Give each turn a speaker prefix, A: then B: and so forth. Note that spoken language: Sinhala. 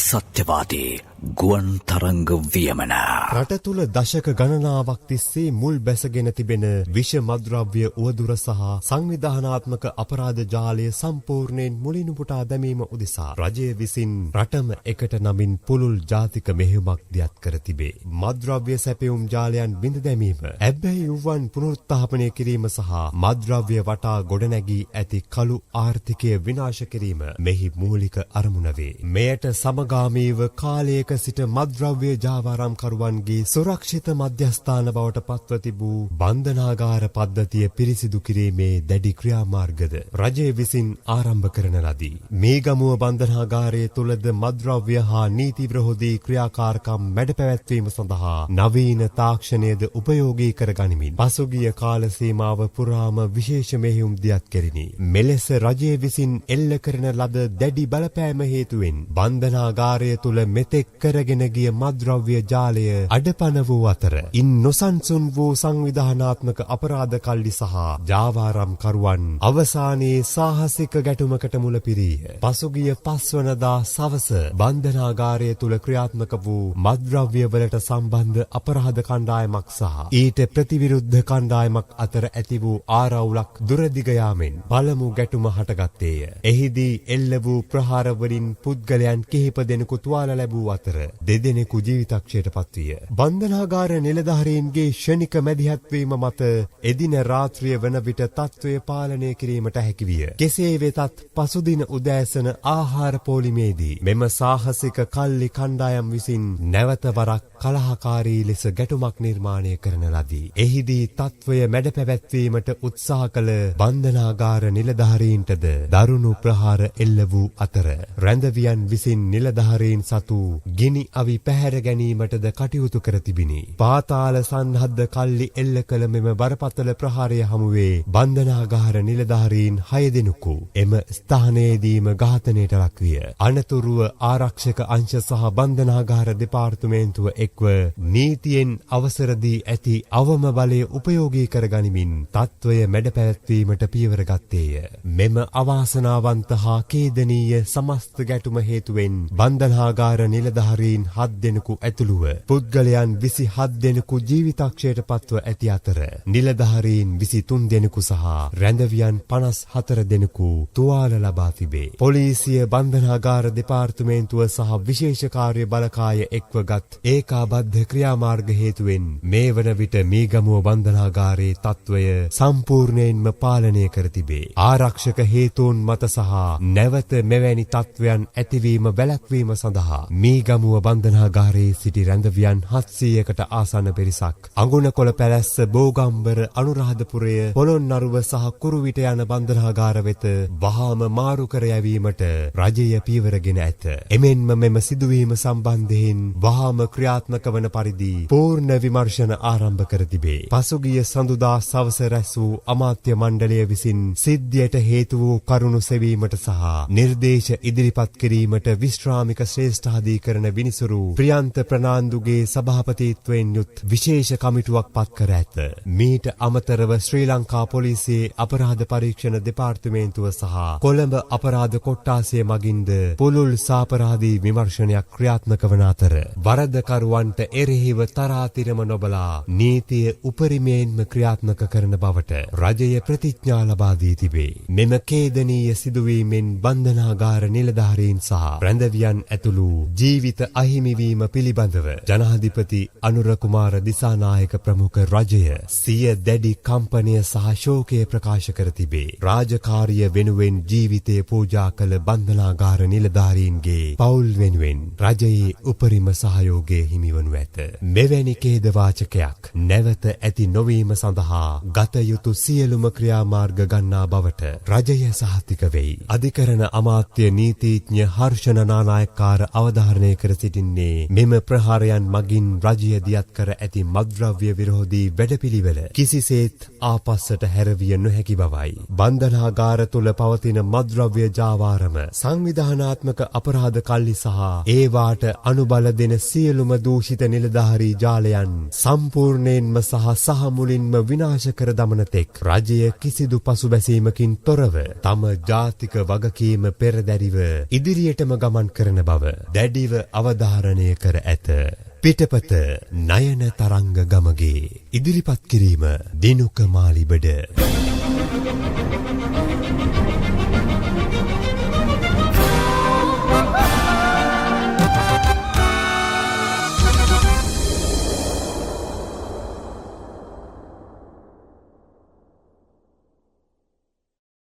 A: සත්‍යවාදී ගුවන් තරංග වියමන.
B: රට තුළ දශක ගණනාවක් තිස්සේ මුල් බැසගෙන තිබෙන විෂ මද්‍රව්‍ය උවදුර සහ සංවිධානාත්මක අපරාධ ජාලය සම්පූර්ණයෙන් මුලිනුපුටා දැමීම උදෙසා රජය විසින් රටම එකට නමින් පුළුල් ජාතික මෙහෙයුමක් දියත් කර තිබේ. මද්‍රව්‍ය සැපයුම් ජාලයන් බිඳ දැමීම, ඇබ්බැහි වූවන් පුනරුත්ථාපනය කිරීම සහ මද්‍රව්‍ය වටා ගොඩනැගී ඇති කළු ආර්ථිකය විනාශ කිරීම මෙහි මූලික අරමුණ වේ. මෙයට සමගාමීව කාලයක සිට මද්‍රව්‍ය ජාවාරම්කරුවන්ගේ සුරක්ෂිත මධ්‍යස්ථාන බවට පත්ව තිබූ බන්ධනාගාර පද්ධතිය පිරිසිදු කිරීමේ දැඩි ක්‍රියාමාර්ගද රජය විසින් ආරම්භ කරන ලදී. මේගමුව බන්ධනාගාරයේ තුලද මද්‍රව්‍ය හා නීති විරෝධී ක්‍රියාකාරකම් මැඩ පැවැත්වීම සඳහා නවීන තාක්ෂණයද උපයෝගී කර ගනිමින් පසුගිය කාල සීමාව පුරාම විශේෂ මෙහෙයුම් දියත් කෙරිනි. මෙලෙස රජය විසින් එල්ල කරන ලද දැඩි බලපෑම හේතුවෙන් බන්ධනාගාරය තුල මෙතෙක් කරගෙන ගිය මද්‍රව්‍ය ජාලය අඩපණ වූ අතර ඉන් නොසන්සුන් වූ සංවිධානාත්මක අපරාධ කල්ලි සහ ජාවාරම්කරුවන් අවසානයේ සාහසික ගැටුමකට මුල පිරීය. පසුගිය 5 වනදා සවස බන්ධනාගාරය තුල ක්‍රියාත්මක වූ මද්‍රව්‍ය වලට සම්බන්ධ අපරාධ කණ්ඩායමක් සහ ඊට ප්‍රතිවිරුද්ධ කණ්ඩායමක් අතර ඇති වූ ආරවුලක් දුරදිග යාමෙන් පළමු ගැටුම හටගත්තේය. එහිදී එල්ල වූ ප්‍රහාර වලින් පුද්ගලයන් කිහිප දෙනෙකු තුවාල ලැබූ අතර දෙදෙනෙකු ජීවිතක්ෂයට පත්විය. බන්ධනාගාර නිලධාරීන්ගේ ක්ෂණික මැදිහත්වීම මත එදින රාත්‍රිය වන විට තත්ත්වය පාලනය කිරීමට හැකිවිය. කෙසේ වෙතත් පසුදින උදෑසන ආහාර පෝලිමේදී මෙම සාහසික කල්ලි කණ්ඩායම් විසින් නැවත වරක් කලහකාරී ලෙස ගැටුමක් නිර්මාණය කරන ලදී. එහිදී තත්ත්වය මැඩ පැවැත්වීමට උත්සාහ කළ බන්ධනාගාර නිලධාරීන්ටද දරුණු ප්‍රහාර එල්ල වූ අතර රැඳවියන් විසින් නිලධාරීන් සතු ගිනි අවි පැහැර ගැනීමටද කටයුතු කර තිබිණි. පාතාල සන්හද්ද කල්ලි එල්ල කළ මෙම බරපතල ප්‍රහාරය හමුවේ බන්ධනාගාර නිලධාරීන් 6 දෙනෙකු එම ස්ථානයේදීම ඝාතනයට ලක්විය. අනතුරුව ආරක්ෂක අංශ සහ බන්ධනාගාර දෙපාර්තමේන්තුව එක්ව නීතියෙන් අවසර දී ඇති අවම බලය උපයෝගී කර ගනිමින් තත්ත්වය මැඩ පැවැත්වීමට පියවර ගත්තේය. මෙම අවාසනාවන්ත හා ඛේදනීය සමස්ත ගැටුම හේතුවෙන් බන්ධනාගාර නිලධාරීන් 7 දෙනෙකු ඇතුළුව පුද්ගලයන් 27 දෙනෙකු ජීවිතක්ෂයට පත්ව ඇති අතර නිලධාරීන් 23 දෙනෙකු සහ රැඳවියන් 54 දෙනෙකු තුවාල ලබා තිබේ. පොලිසිය බන්ධනාගාර දෙපාර්තමේන්තුව සහ විශේෂ කාර්ය බලකාය එක්වගත් ඒකාබද්ධ ක්‍රියාමාර්ග හේතුවෙන් මේ වන විට මේගමුව බන්ධනාගාරයේ තත්ත්වය සම්පූර්ණයෙන්ම පාලනය කර තිබේ. ආරක්ෂක හේතුන් මත සහ නැවත මෙවැනි තත්ත්වයන් ඇතිවීම වැළැක්වීම සඳහා මේගමුව බන්ධනාගාරයේ සිටි රැඳවියන් 700කට ආසන්න පිරිසක් අඟුණකොළ පැලැස්ස, බෝගම්බර, අනුරාධපුරය, පොළොන්නරුව සහ කුරුවිට යන බන්ධනාගාර වෙත වහාම මාරු කර යැවීමට රජය පියවරගෙන ඇත. එමෙන්ම මෙම සිදුවීම සම්බන්ධයෙන් වහාම ක්‍රියාත්මක වන පරිදි පූර්ණ විමර්ශන ආරම්භ කර තිබේ. පසුගිය සඳුදා සවස රැස් වූ අමාත්‍ය මණ්ඩලය විසින් සිද්ධියට හේතු වූ කරුණු සෙවීමට සහ නිර්දේශ ඉදිරිපත් කිරීමට විශ්‍රාමික ශ්‍රේෂ්ඨාධිකරණ විනිසුරු ප්‍රියන්ත ප්‍රනාන්දුගේ සභාපතිත්වයෙන් යුත් විශේෂ කමිටුවක් පත් කර ඇත. මීට අමතරව ශ්‍රී ලංකා පොලිසියේ අපරාධ පරීක්ෂණ දෙපාර්තමේන්තුව සහ කොළඹ අපරාධ කොට්ටාසය මගින්ද පුළුල් සාපරාධී විමර්ශනයක් ක්‍රියාත්මක වන අතර වරදකරුවන්ට එරෙහිව තරාතිරම නොබලා නීතිය උපරිමයෙන්ම ක්‍රියාත්මක කරන බවට රජය ප්‍රතිඥා ලබා දී තිබේ. මෙම ඛේදනීය සිදුවීමෙන් බන්ධනාගාර නිලධාරීන් සහ රැඳවියන් ඇතුළු ජීවිත අහිමිවීම පිළිබඳව ජනාධිපති අනුර කුමාර දිසානායක ප්‍රමුඛ රජය සිය දැඩි කම්පනය සහ ශෝකය ප්‍රකාශ කර තිබේ. රාජකාරිය වෙනුවෙන් ජීවිතය පූජා කළ බන්ධනාගාර නිලධාරීන්ගේ පවුල් වෙනුවෙන් රජයේ උපරිම සහයෝගය හිමිවනු ඇත. මෙවැනි ඛේදවාචකයක් නැවත ඇති නොවීම සඳහා ගත යුතු සියලුම ක්‍රියාමාර්ග ගන්නා බවට රජය සහතික වෙයි. අධිකරණ අමාත්‍ය නීතිඥ හර්ෂණ නානායක්කාර අවධාරණය කර කර සිටින්නේ මෙම ප්‍රහාරයන් මගින් රජය දියත් කර ඇති මද්ද්‍රව්‍ය විරෝධී වැඩපිළිවෙල කිසිසේත් ආපස්සට හැරවිය නොහැකි බවයි. බන්ධනාගාර තුළ පවතින මද්ද්‍රව්‍ය ජාවාරම සංවිධානාත්මක අපරාධ කල්ලි සහ ඒවාට අනුබල දෙන සියලුම දූෂිත නිලධාරී ජාලයන් සම්පූර්ණයෙන්ම සහ මුලින්ම විනාශ කර දමන තෙක් රජය කිසිදු පසුබැසීමකින් තොරව තම ජාතික වගකීම පෙරදැරිව ඉදිරියටම ගමන් කරන බව දැඩිව අවධාරණය කර ඇත. පිටපත නයන තරංග ගමගේ ඉදිරිපත් කිරීම දිනුක මාලිබඩ.